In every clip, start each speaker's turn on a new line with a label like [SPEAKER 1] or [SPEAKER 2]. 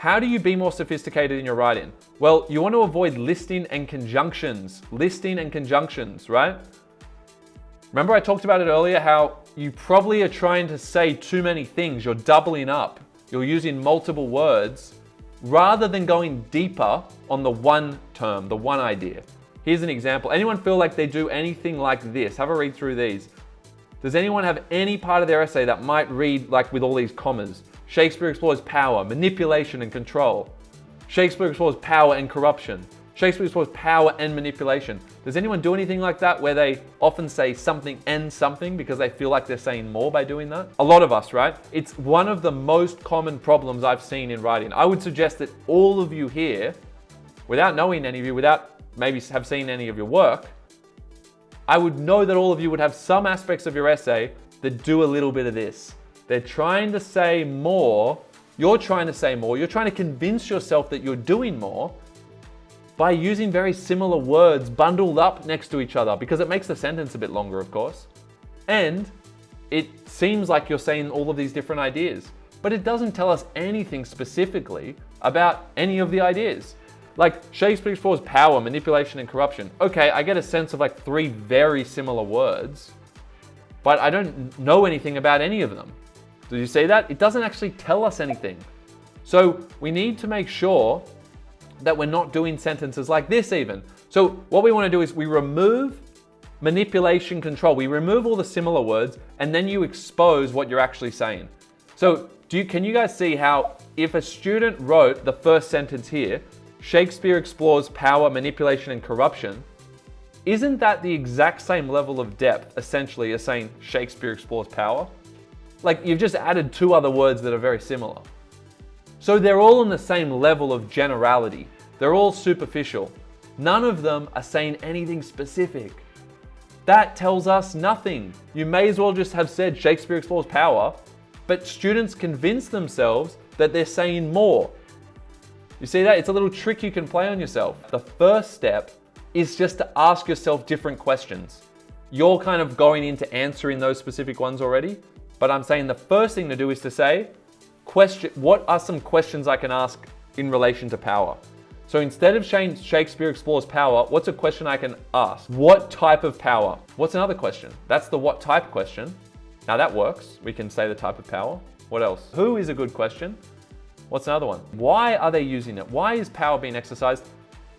[SPEAKER 1] How do you be more sophisticated in your writing? Well, you want to avoid listing and conjunctions. Listing and conjunctions, right? Remember I talked about it earlier, how you probably are trying to say too many things. You're doubling up. You're using multiple words rather than going deeper on the one term, the one idea. Here's an example. Anyone feel like they do anything like this? Have a read through these. Does anyone have any part of their essay that might read like with all these commas? Shakespeare explores power, manipulation, and control. Shakespeare explores power and corruption. Shakespeare explores power and manipulation. Does anyone do anything like that where they often say something and something because they feel like they're saying more by doing that? A lot of us, right? It's one of the most common problems I've seen in writing. I would suggest that all of you here, without knowing any of you, without maybe have seen any of your work, I would know that all of you would have some aspects of your essay that do a little bit of this. They're trying to say more. You're trying to say more. You're trying to convince yourself that you're doing more by using very similar words bundled up next to each other, because it makes the sentence a bit longer, of course. And it seems like you're saying all of these different ideas, but it doesn't tell us anything specifically about any of the ideas. Like Shakespeare explores power, manipulation, and corruption. Okay, I get a sense of like 3 very similar words, but I don't know anything about any of them. Do you see that? It doesn't actually tell us anything. So we need to make sure that we're not doing sentences like this even. So what we want to do is we remove manipulation, control. We remove all the similar words, and then you expose what you're actually saying. So can you guys see how if a student wrote the first sentence here, Shakespeare explores power, manipulation, and corruption, isn't that the exact same level of depth essentially as saying Shakespeare explores power? Like you've just added 2 other words that are very similar. So they're all on the same level of generality. They're all superficial. None of them are saying anything specific. That tells us nothing. You may as well just have said Shakespeare explores power, but students convince themselves that they're saying more. You see that? It's a little trick you can play on yourself. The first step is just to ask yourself different questions. You're kind of going into answering those specific ones already, but I'm saying the first thing to do is to say, what are some questions I can ask in relation to power? So instead of saying Shakespeare explores power, what's a question I can ask? What type of power? What's another question? That's the what type question. Now that works. We can say the type of power. What else? Who is a good question. What's another one? Why are they using it? Why is power being exercised?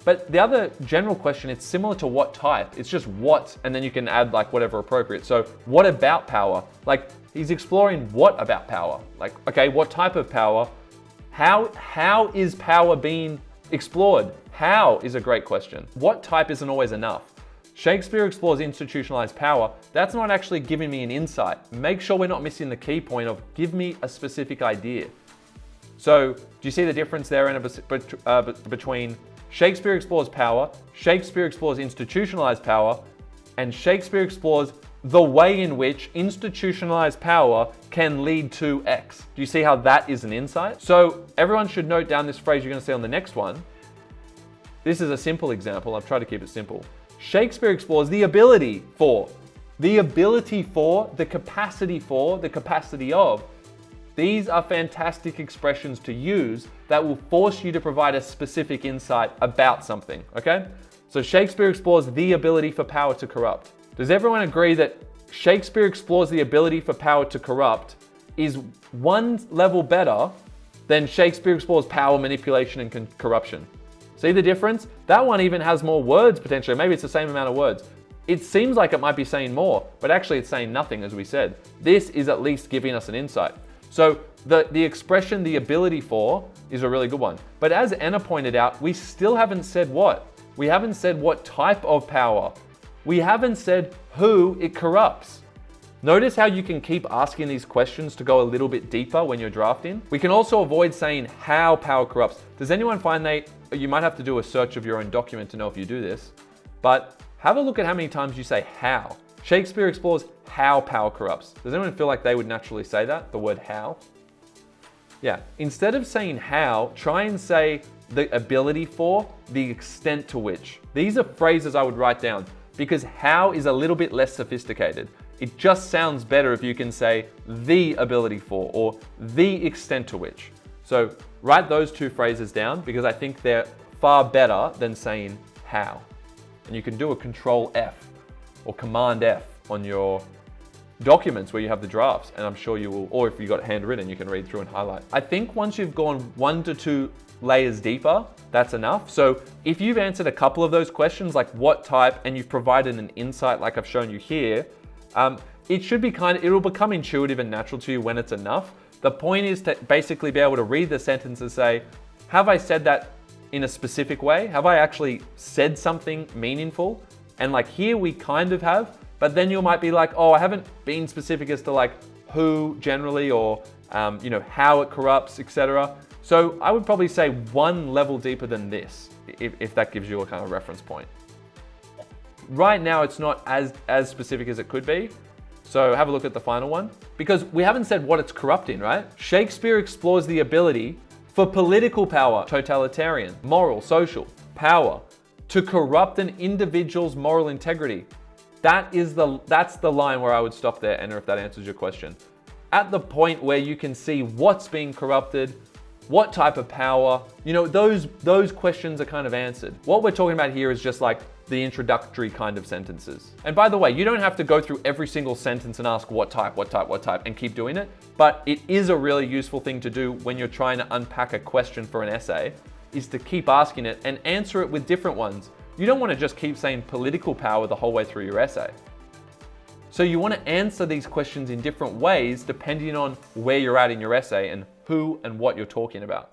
[SPEAKER 1] But the other general question, it's similar to what type. It's just what, and then you can add like whatever appropriate. So what about power? Like he's exploring what about power? Like, okay, what type of power? How is power being explored? How is a great question. What type isn't always enough. Shakespeare explores institutionalized power. That's not actually giving me an insight. Make sure we're not missing the key point of give me a specific idea. So do you see the difference there between Shakespeare explores power, Shakespeare explores institutionalized power, and Shakespeare explores the way in which institutionalized power can lead to X. Do you see how that is an insight? So everyone should note down this phrase you're going to see on the next one. This is a simple example. I've tried to keep it simple. Shakespeare explores the ability for, the capacity of. These are fantastic expressions to use that will force you to provide a specific insight about something, okay? So Shakespeare explores the ability for power to corrupt. Does everyone agree that Shakespeare explores the ability for power to corrupt is one level better than Shakespeare explores power, manipulation, and corruption? See the difference? That one even has more words potentially. Maybe it's the same amount of words. It seems like it might be saying more, but actually it's saying nothing, as we said. This is at least giving us an insight. So the expression, the ability for, is a really good one. But as Anna pointed out, we still haven't said what. We haven't said what type of power. We haven't said who it corrupts. Notice how you can keep asking these questions to go a little bit deeper when you're drafting. We can also avoid saying how power corrupts. Does anyone find you might have to do a search of your own document to know if you do this, but have a look at how many times you say how. Shakespeare explores how power corrupts. Does anyone feel like they would naturally say that, the word how? Yeah, instead of saying how, try and say the ability for, the extent to which. These are phrases I would write down because how is a little bit less sophisticated. It just sounds better if you can say the ability for or the extent to which. So write those two phrases down because I think they're far better than saying how. And you can do a Control F or Command F on your documents where you have the drafts, and I'm sure you will, or if you got it handwritten, you can read through and highlight. I think once you've gone 1 to 2 layers deeper, that's enough. So if you've answered a couple of those questions, like what type, and you've provided an insight like I've shown you here, it should be it'll become intuitive and natural to you when it's enough. The point is to basically be able to read the sentence and say, have I said that in a specific way? Have I actually said something meaningful? And like here we kind of have, but then you might be like, oh, I haven't been specific as to like who generally or how it corrupts, etc. So I would probably say one level deeper than this, if that gives you a kind of reference point. Right now, it's not as specific as it could be. So have a look at the final one, because we haven't said what it's corrupting, right? Shakespeare explores the ability for political power, totalitarian, moral, social, power, to corrupt an individual's moral integrity. That's the line where I would stop there, Anna, if that answers your question. At the point where you can see what's being corrupted, what type of power, those questions are kind of answered. What we're talking about here is just like the introductory kind of sentences. And by the way, you don't have to go through every single sentence and ask what type, and keep doing it. But it is a really useful thing to do when you're trying to unpack a question for an essay, is to keep asking it and answer it with different ones. You don't want to just keep saying political power the whole way through your essay. So you want to answer these questions in different ways depending on where you're at in your essay and who and what you're talking about.